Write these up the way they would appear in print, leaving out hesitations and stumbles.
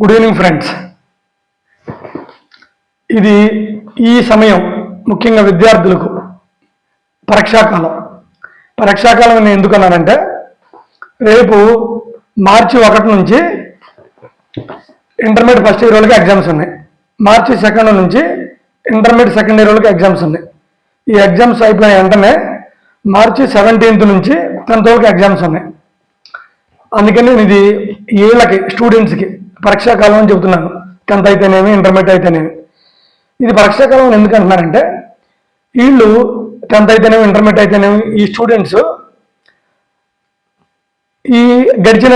Good evening friends. ఇది ఈ సమయం ముఖ్యంగా విద్యార్థులకు పరీక్షాకాలం నేను ఎందుకన్నానంటే రేపు మార్చి 1 నుంచి ఇంటర్మీడియట్ ఫస్ట్ ఇయర్ వాళ్ళకి ఎగ్జామ్స్ ఉన్నాయి. మార్చి 2 నుంచి ఇంటర్మీడియట్ సెకండ్ ఇయర్ వాళ్ళకి ఎగ్జామ్స్ ఉన్నాయి. ఈ ఎగ్జామ్స్ అయిపోయిన వెంటనే మార్చి 17 నుంచి 10th వరకు ఎగ్జామ్స్ ఉన్నాయి. అందుకని నేను ఇది వీళ్ళకి స్టూడెంట్స్కి పరీక్షాకాలం అని చెబుతున్నాను. 10th అయితేనేమి ఇంటర్మీడియట్ అయితేనేమి ఇది పరీక్షాకాలం అని ఎందుకు అంటున్నారంటే వీళ్ళు 10th అయితేనేమి ఇంటర్మీడియట్ అయితేనేమి ఈ స్టూడెంట్స్ ఈ గడిచిన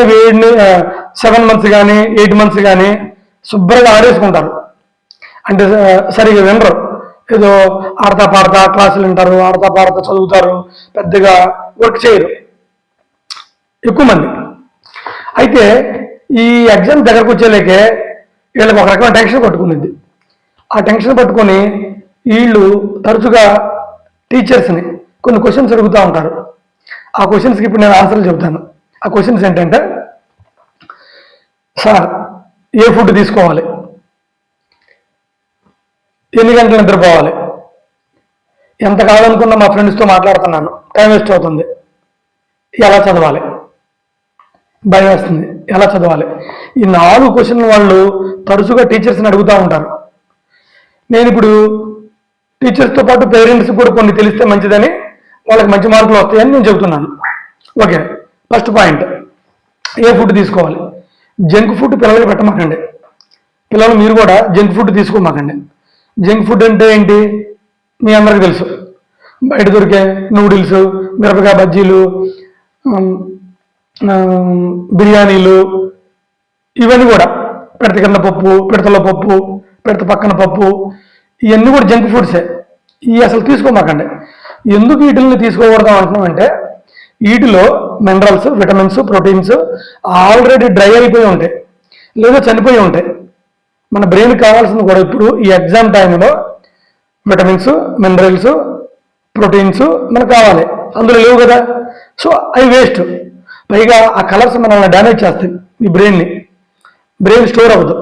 7 months కానీ 8 months కానీ శుభ్రంగా ఆడేసుకుంటారు. అంటే సరిగా వినరు, ఏదో ఆడతా పాడతా క్లాసులు వింటారు, ఆడతా పాడతా చదువుతారు, పెద్దగా వర్క్ చేయరు ఎక్కువ మంది. అయితే ఈ ఎగ్జామ్ దగ్గరకు వచ్చేలేకే వీళ్ళకి ఒక రకమైన టెన్షన్ పట్టుకునేది. ఆ టెన్షన్ పట్టుకొని వీళ్ళు తరచుగా టీచర్స్ని కొన్ని క్వశ్చన్స్ అడుగుతూ ఉంటారు. ఆ క్వశ్చన్స్కి ఇప్పుడు నేను ఆన్సర్లు చెబుతాను. ఆ క్వశ్చన్స్ ఏంటంటే, సార్ ఏ ఫుడ్ తీసుకోవాలి, ఎన్ని గంటలు నిద్రపోవాలి, ఎంత కావాలనుకున్నా మా ఫ్రెండ్స్తో మాట్లాడుతున్నాను, టైం వేస్ట్ అవుతుంది, ఎలా చదవాలి, భయం వేస్తుంది, ఎలా చదవాలి. ఈ 4 క్వశ్చన్లు వాళ్ళు తరచుగా టీచర్స్ని అడుగుతూ ఉంటారు. నేను ఇప్పుడు టీచర్స్తో పాటు పేరెంట్స్ కూడా కొన్ని తెలిస్తే మంచిదని, వాళ్ళకి మంచి మార్కులు వస్తాయని నేను చెబుతున్నాను. ఓకే, ఫస్ట్ పాయింట్, ఏ ఫుడ్ తీసుకోవాలి. జంక్ ఫుడ్ పిల్లలకి పెట్టమాకండి. పిల్లలు మీరు కూడా జంక్ ఫుడ్ తీసుకోమాకండి. జంక్ ఫుడ్ అంటే ఏంటి మీ అందరికీ తెలుసు. బయట దొరికే నూడిల్స్, మిరపకాయ బజ్జీలు, బిర్యానీలు, ఇవన్నీ కూడా పెడత కింద పప్పు, పిడతల పప్పు, పెడత పక్కన పప్పు, ఇవన్నీ కూడా జంక్ ఫుడ్సే. ఇవి అసలు తీసుకోమాకండి. ఎందుకు వీటిని తీసుకోకూడదు అంటున్నామంటే వీటిలో minerals, vitamins, proteins already dry అయిపోయి ఉంటాయి లేదా చనిపోయి ఉంటాయి. మన బ్రెయిన్కి కావాల్సింది కూడా ఇప్పుడు ఈ ఎగ్జామ్ టైంలో విటమిన్స్, మినరల్స్, ప్రోటీన్స్ మనకు కావాలి, అందులో లేవు కదా. సో అవి వేస్ట్. పైగా ఆ కలర్స్ మనల్ని డ్యామేజ్ చేస్తాయి, ఈ బ్రెయిన్ స్టోర్ అవ్వదు.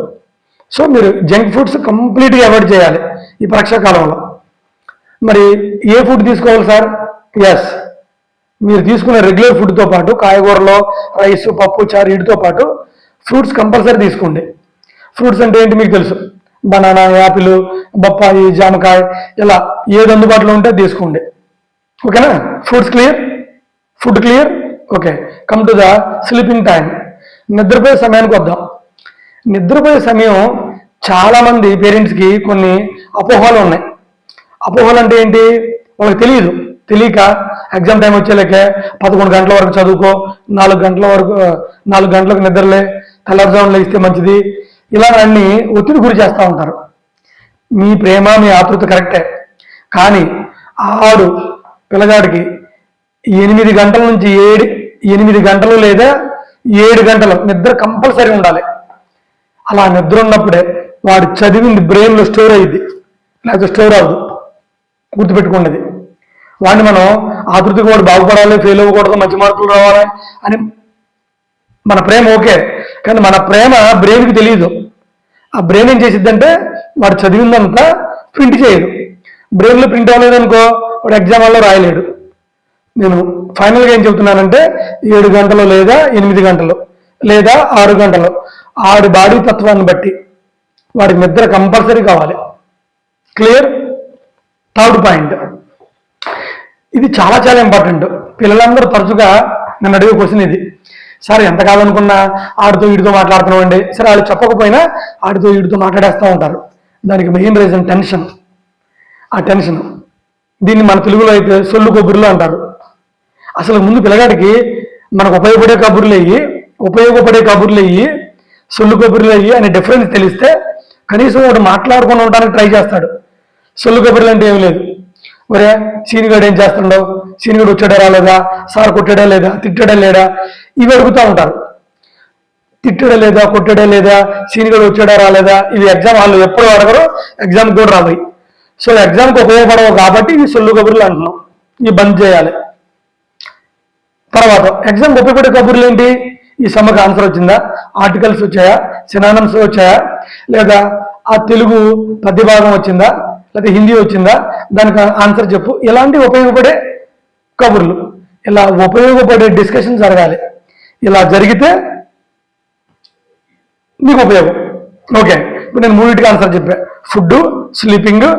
సో మీరు జంక్ ఫుడ్స్ కంప్లీట్గా అవాయిడ్ చేయాలి ఈ పరీక్షాకాలంలో. మరి ఏ ఫుడ్ తీసుకోవాలి సార్? ఎస్, మీరు తీసుకునే రెగ్యులర్ ఫుడ్తో పాటు కాయగూరలో రైస్, పప్పు, చారు, వీటితో పాటు ఫ్రూట్స్ కంపల్సరీ తీసుకోండి. ఫ్రూట్స్ అంటే ఏంటి మీకు తెలుసు, బనానా, యాపిల్, బొప్పాయి, జామకాయ, ఇలా ఏది అందుబాటులో ఉంటే తీసుకోండి. ఓకేనా? Fruits clear, food clear. Okay, come to the sleeping time. నిద్రపోయే సమయానికి వద్దాం. నిద్రపోయే సమయం చాలామంది పేరెంట్స్కి కొన్ని అపోహలు ఉన్నాయి. అపోహలు అంటే ఏంటి వాళ్ళకి తెలియక ఎగ్జామ్ టైం వచ్చేలేకే 11 గంటల వరకు చదువుకో, 4 గంటలకు నిద్రలే, తెల్లవారుజామున లేస్తే మంచిది, ఇలా అన్ని ఒత్తిడి గురి చేస్తూ ఉంటారు. మీ ప్రేమ, మీ ఆతృత కరెక్టే, కానీ ఆడు పిల్లగాడికి 8 గంటల నుంచి 8 గంటలు లేదా 7 గంటలు నిద్ర కంపల్సరీ ఉండాలి. అలా నిద్ర ఉన్నప్పుడే వాడు చదివింది బ్రెయిన్లో స్టోర్ అయ్యింది, లేకపోతే స్టోర్ అవ్వదు. గుర్తుపెట్టుకున్నది. వాడిని మనం ఆతృతికి వాడు బాగుపడాలి, ఫెయిల్ అవ్వకూడదు, మంచి మార్కులు రావాలి అని మన ప్రేమ ఓకే, కానీ మన ప్రేమ బ్రెయిన్కి తెలియదు. ఆ బ్రెయిన్ ఏం చేసిద్దంటే వాడు చదివిందంతా ప్రింట్ చేయదు. బ్రెయిన్లో ప్రింట్ అవ్వలేదనుకో వాడు ఎగ్జామ్ హాల్లో రాయలేడు. నేను ఫైనల్గా ఏం చెబుతున్నానంటే 7 గంటలు లేదా 8 గంటలు లేదా 6 గంటలు ఆడి బాడీ తత్వాన్ని బట్టి వాడికి నిద్ర కంపల్సరీ కావాలి. క్లియర్? థర్డ్ పాయింట్, ఇది చాలా చాలా ఇంపార్టెంట్. పిల్లలందరూ తరచుగా నన్ను అడిగే క్వశ్చన్ ఇది, సార్ ఎంత కాదనుకున్నా ఆడితో వీడితో మాట్లాడుతున్నామండి. సరే, వాళ్ళు చెప్పకపోయినా ఆడితో వీడితో మాట్లాడేస్తూ ఉంటారు. దానికి మెయిన్ రీజన్ టెన్షన్. ఆ టెన్షన్, దీన్ని మన తెలుగులో అయితే సొల్లు కబుర్లు అంటారు. అసలు ముందు పిల్లగాడికి మనకు ఉపయోగపడే కబుర్లు అయ్యి సొల్లు కబుర్లు అయ్యి అనే డిఫరెన్స్ తెలిస్తే కనీసం వాడు మాట్లాడుకుని ఉండడానికి ట్రై చేస్తాడు. సొల్లు కబుర్లు అంటే ఏం లేదు, ఒరే సీనిగాడు ఏం చేస్తుండవు, సీనిగాడు వచ్చాడా రాలేదా, సార్ కొట్టాడా లేదా, తిట్టాడా లేడా, ఇవి అడుగుతూ ఉంటారు. తిట్టాడా లేదా, కొట్టాడా లేదా, సీనిగాడు వచ్చాడా రాలేదా, ఇవి ఎగ్జామ్ వాళ్ళు ఎప్పుడు అడగరు, ఎగ్జామ్ కూడా రావాలి. సో ఎగ్జామ్కి ఉపయోగపడవు కాబట్టి ఇవి సొల్లు కబుర్లు అంటున్నాం. ఇవి బంద్ చేయాలి. తర్వాత ఎగ్జామ్కి ఉపయోగపడే కబుర్లు ఏంటి? ఈ సమ్మకి ఆన్సర్ వచ్చిందా, ఆర్టికల్స్ వచ్చాయా, సినానమ్స్ వచ్చాయా, లేదా ఆ తెలుగు పద్య భాగం వచ్చిందా, లేదా హిందీ వచ్చిందా, దానికి ఆన్సర్ చెప్పు. ఇలాంటి ఉపయోగపడే కబుర్లు, ఇలా ఉపయోగపడే డిస్కషన్ జరగాలి. ఇలా జరిగితే నీకు ఉపయోగం. ఓకే, ఇప్పుడు నేను మూడింటికి ఆన్సర్ చెప్పా. ఫుడ్, స్లీపింగ్,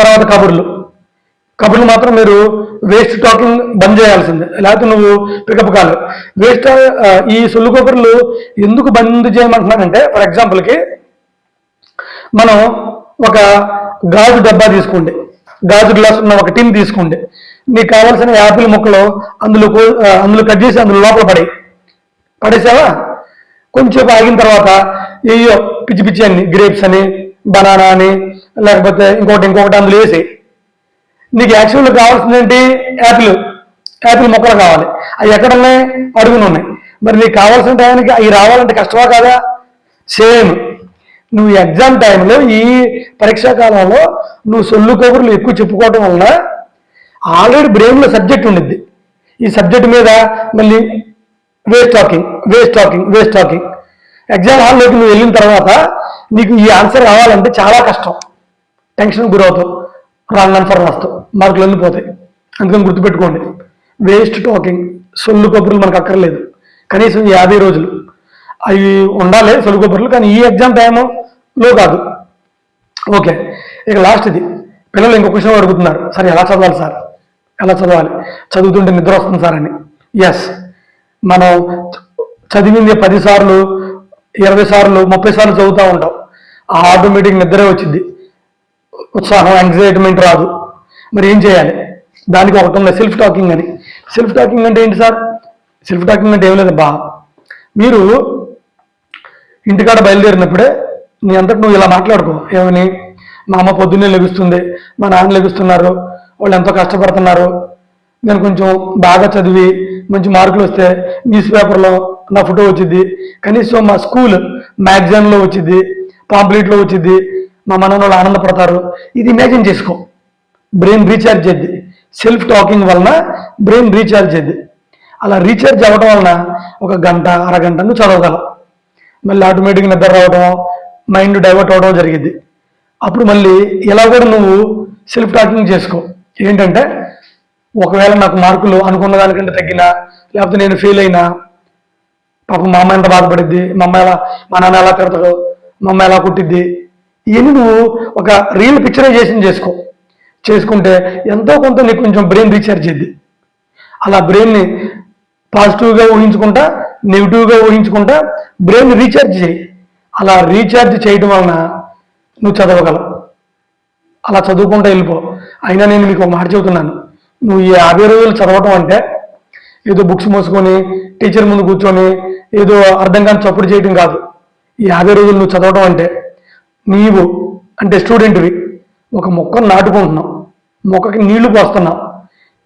తర్వాత కబుర్లు. కబుర్లు మాత్రం మీరు వేస్ట్ టాకింగ్ బంద్ చేయాల్సిందే, లేకపోతే నువ్వు పికప్ కాదు. ఈ సొల్లు కబుర్లు ఎందుకు బంద్ చేయమంటున్నానంటే, ఫర్ ఎగ్జాంపుల్కి మనం ఒక గాజు డబ్బా తీసుకోండి, గాజు గ్లాస్ ఉన్న ఒక టిన్ తీసుకోండి. నీకు కావాల్సిన యాపిల్ ముక్కలు అందులో కట్ చేసి అందులో లోపల పడేసావా? కొంచెం ఆగిన తర్వాత ఏయో పిచ్చి పిచ్చి అన్ని గ్రేప్స్ అని, బనానా అని, లేకపోతే ఇంకొకటి అందులో వేసి, నీకు యాక్చువల్గా కావాల్సింది ఏంటి? యాపిల్ మొక్కలు కావాలి. అవి ఎక్కడున్నాయి? అడుగును ఉన్నాయి. మరి నీకు కావాల్సిన టైంకి అవి రావాలంటే కష్టమా కాదా? సేమ్ నువ్వు ఎగ్జామ్ టైంలో, ఈ పరీక్షా కాలంలో నువ్వు సొల్లు కబుర్లు ఎక్కువ చెప్పుకోవటం వలన ఆల్రెడీ బ్రెయిన్లో సబ్జెక్ట్ ఉండిద్ది. ఈ సబ్జెక్ట్ మీద మళ్ళీ వేస్ట్ టాకింగ్. ఎగ్జామ్ హాల్లోకి నువ్వు వెళ్ళిన తర్వాత నీకు ఈ ఆన్సర్ రావాలంటే చాలా కష్టం, టెన్షన్ గురవుతావు, రాంగ్ ఆన్సర్ రాస్తావు, మార్కులు వెళ్ళిపోతాయి. అందుకని గుర్తుపెట్టుకోండి, వేస్ట్ టాకింగ్, సొల్లు కబుర్లు మనకు అక్కర్లేదు. కనీసం 50 రోజులు అవి ఉండాలి సొల్లు కబుర్లు, కానీ ఈ ఎగ్జామ్ టైంలో కాదు. ఓకే, ఇక లాస్ట్ ఇది. పిల్లలు ఇంకో క్వశ్చన్ అడుగుతున్నారు, సార్ ఎలా చదవాలి సార్, ఎలా చదవాలి, చదువుతుంటే నిద్ర వస్తుంది సార్ అని. ఎస్, మనం చదివింది 10 సార్లు, 20 సార్లు, 30 సార్లు చదువుతూ ఉంటాం. ఆ ఆటోమేటిక్ నిద్రే వచ్చింది, ఉత్సాహం, ఎంగ్జైట్మెంట్ రాదు. మరి ఏం చేయాలి? దానికి ఒకటి ఉంది, సెల్ఫ్ టాకింగ్ అని. సెల్ఫ్ టాకింగ్ అంటే ఏంటి సార్? సెల్ఫ్ టాకింగ్ అంటే ఏం లేదు బా, మీరు ఇంటికాడ బయలుదేరినప్పుడే నీ అంతటి నువ్వు ఇలా మాట్లాడుకో. ఏమని? మా అమ్మ పొద్దున్నే లెగుస్తుంది, మా నాన్న లెగుస్తున్నారు, వాళ్ళు ఎంతో కష్టపడుతున్నారు, నేను కొంచెం బాగా చదివి మంచి మార్కులు వస్తే న్యూస్ పేపర్లో నా ఫోటో వచ్చింది, కనీసం మా స్కూల్ మ్యాగజైన్లో వచ్చింది, పాంప్లెట్లో వచ్చింది, మా మనలో ఆనందపడతారు. ఇది ఇమాజిన్ చేసుకో. బ్రెయిన్ రీఛార్జ్ చేద్ది. సెల్ఫ్ టాకింగ్ వలన బ్రెయిన్ రీఛార్జ్ చేద్ది. అలా రీఛార్జ్ అవ్వడం వలన ఒక గంట, అరగంట నువ్వు చదవగలవు. మళ్ళీ ఆటోమేటిక్గా నిద్ర రావడం, మైండ్ డైవర్ట్ అవ్వడం జరిగింది. అప్పుడు మళ్ళీ ఇలా కూడా నువ్వు సెల్ఫ్ టాకింగ్ చేసుకో. ఏంటంటే, ఒకవేళ నాకు మార్కులు అనుకున్న దానికంటే తగ్గినా, లేకపోతే నేను ఫెయిల్ అయినా, పాపం మా అమ్మ ఎంత బాధపడిద్ది, మా నాన్న ఎలా తిడతాడు, మా అమ్మ ఎలా కుట్టిద్ది, ఇవన్నీ నువ్వు ఒక రియల్ పిక్చరైజేషన్ చేసుకుంటే ఎంతో కొంత నీకు కొంచెం బ్రెయిన్ రీఛార్జ్ చేద్ది. అలా బ్రెయిన్ని పాజిటివ్గా ఊహించుకుంటా, నెగిటివ్గా ఊహించుకుంటా బ్రెయిన్ రీఛార్జ్ చేయి. అలా రీఛార్జ్ చేయడం వలన నువ్వు చదవగలవు. అలా చదువుకుంటూ వెళ్ళిపో. అయినా నేను మీకు ఒక మాట చెబుతున్నాను, నువ్వు ఈ 50 రోజులు చదవటం అంటే ఏదో బుక్స్ మోసుకొని టీచర్ ముందు కూర్చొని ఏదో అర్థం కాని చప్పుడు చేయడం కాదు. ఈ 50 రోజులు నువ్వు చదవటం అంటే, నీవు అంటే స్టూడెంట్వి ఒక మొక్కను నాటుకుంటున్నావు, మొక్కకి నీళ్లు పోస్తున్నావు.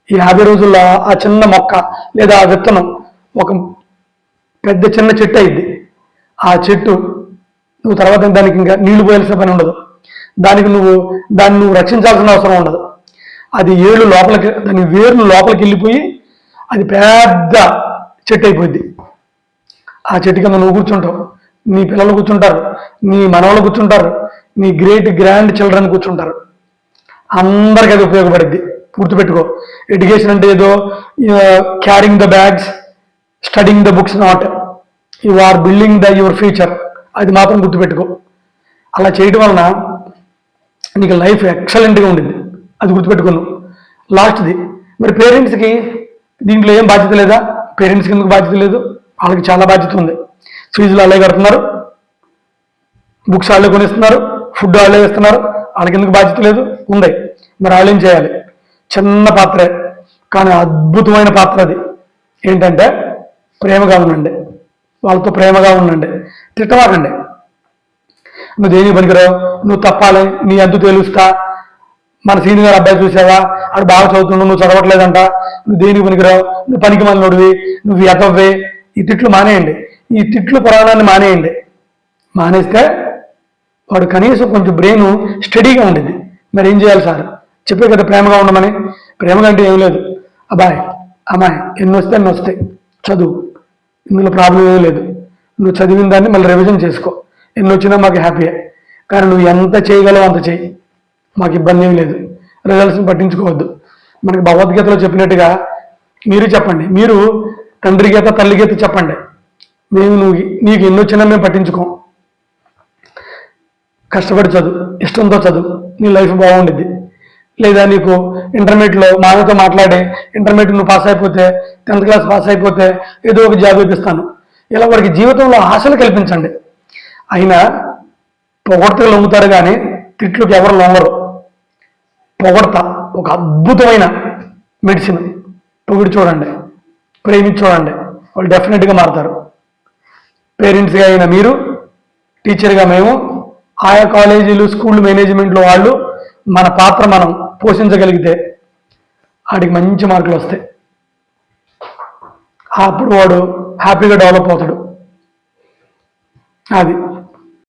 ఈ 50 రోజుల్లో ఆ చిన్న మొక్క లేదా ఆ విత్తనం ఒక పెద్ద చిన్న చెట్టు అయింది. ఆ చెట్టు నువ్వు తర్వాత దానికి ఇంకా నీళ్లు పోయాల్సిన పని ఉండదు, దాన్ని నువ్వు రక్షించాల్సిన అవసరం ఉండదు. అది దాని వేర్లు లోపలికి వెళ్ళిపోయి అది పెద్ద చెట్టు అయిపోయింది. ఆ చెట్టు కింద నువ్వు కూర్చుంటావు, నీ పిల్లలు కూర్చుంటారు, నీ మనవాళ్ళు కూర్చుంటారు, నీ గ్రాండ్ చిల్డ్రన్ కూర్చుంటారు. అందరికీ అది ఉపయోగపడుద్ది. గుర్తుపెట్టుకో, ఎడ్యుకేషన్ అంటే ఏదో carrying the bags, studying the books not, you are building your future. అది మాత్రం గుర్తుపెట్టుకో. అలా చేయడం వలన నీకు లైఫ్ ఎక్సలెంట్గా ఉండింది. అది గుర్తుపెట్టుకోను. లాస్ట్ది, మరి పేరెంట్స్కి దీంట్లో ఏం బాధ్యత లేదా? పేరెంట్స్కి ఎందుకు బాధ్యత లేదు? వాళ్ళకి చాలా బాధ్యత ఉంది. ఫీజులు వాళ్ళే కడుతున్నారు, బుక్స్ వాళ్ళే కొనిస్తున్నారు, ఫుడ్ వాళ్ళే ఇస్తున్నారు, వాళ్ళకి ఎందుకు బాధ్యత లేదు? ఉంది. మరి వాళ్ళు ఏం చేయాలి? చిన్న పాత్రే కానీ అద్భుతమైన పాత్ర అది. ఏంటంటే, ప్రేమగా ఉండండి, వాళ్ళతో ప్రేమగా ఉండండి, తిట్టవాకండి. నువ్వు దేనికి పనికిరావు, నువ్వు తప్పాలి, నీ అంతు తేలుస్తా, మన సీనియర్ అబ్బాయి చూసావా ఆడు బాగా చదువుతున్నావు, నువ్వు చదవట్లేదంట, నువ్వు దేనికి పనికిరావు, నువ్వు పనికి మనలోడివి, నువ్వు ఎదవ్వే, ఈ తిట్లు మానేయండి. ఈ తిట్లు పురాణాన్ని మానేస్తే వాడు కనీసం కొంచెం బ్రెయిన్ స్టడీగా ఉండింది. మరి ఏం చేయాలి సార్? చెప్పే కదా ప్రేమగా ఉండమని. ప్రేమగా అంటే ఏం లేదు, అబ్బాయి అమ్మాయి ఎన్ని వస్తే అన్ని వస్తాయి, చదువు, ఇందులో ప్రాబ్లం ఏమీ లేదు. నువ్వు చదివిన దాన్ని మళ్ళీ రివిజన్ చేసుకో, ఎన్ని వచ్చినా మాకు హ్యాపీయే. కానీ నువ్వు ఎంత చేయగలవో అంత చెయ్యి, మాకు ఇబ్బంది ఏం లేదు. రిజల్ట్స్ని పట్టించుకోవద్దు. మనకి భగవద్గీతలో చెప్పినట్టుగా మీరు చెప్పండి, మీరు తండ్రి గీత తల్లి గీత చెప్పండి, మేము నీకు ఎన్ని వచ్చినా మేము పట్టించుకోం. కష్టపడి చదువు, ఇష్టంతో చదువు, నీ లైఫ్ బాగుండిద్ది. లేదా నీకు ఇంటర్మీడియట్లో మామతో మాట్లాడి ఇంటర్మీడియట్ నువ్వు పాస్ అయిపోతే, 10th క్లాస్ పాస్ అయిపోతే ఏదో ఒక జాబ్ ఇప్పిస్తాను, ఇలా వాడికి జీవితంలో ఆశలు కల్పించండి. అయినా పొగడ్తలు లొంగుతారు కానీ తిట్లుకి ఎవరు లొంగరు. పొగడ్త ఒక అద్భుతమైన మెడిసిన్. పొగిడి చూడండి, ప్రేమించి చూడండి, వాళ్ళు డెఫినెట్గా మారుతారు. పేరెంట్స్గా అయిన మీరు, టీచర్గా మేము, ఆయా కాలేజీలు స్కూల్ మేనేజ్మెంట్లో వాళ్ళు మన పాత్ర మనం పోషించగలిగితే వాడికి మంచి మార్కులు వస్తాయి. అప్పుడు వాడు హ్యాపీగా డెవలప్ అవుతాడు. అది